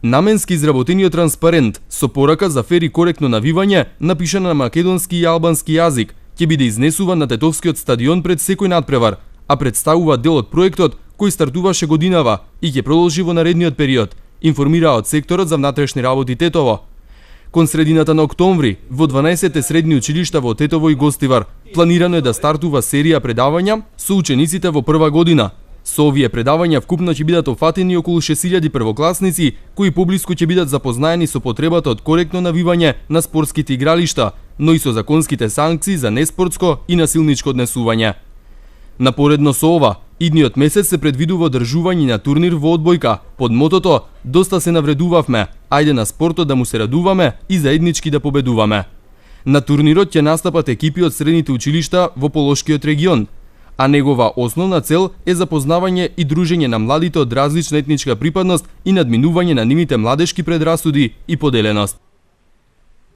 Наменски изработениот транспарент со порака за фер и коректно навивање, напишана на македонски и албански јазик, ќе биде изнесуван на Тетовскиот стадион пред секој надпревар, а представува дел од проектот кој стартуваше годинава и ќе продолжи во наредниот период, информираа од секторот за внатрешни работи Тетово. Кон средината на октомври, во 12 средни училишта во Тетово и Гостивар, планирано е да стартува серија предавања со учениците во прва година. Со овие предавања вкупно ќе бидат офатени околу 6000 првокласници, кои поблиску ќе бидат запознаени со потребата од коректно навивање на спортските игралишта, но и со законските санкции за неспортско и насилничко однесување. Напоредно со ова, идниот месец се предвидува одржување на турнир во одбојка под мотото "Доста се навредувавме, ајде на спортот да му се радуваме и заеднички да победуваме". На турнирот ќе настапат екипи од средните училишта во Полошкиот регион, а негова основна цел е запознавање и дружење на младите од различна етничка припадност и надминување на нивните младешки предрасуди и поделеност.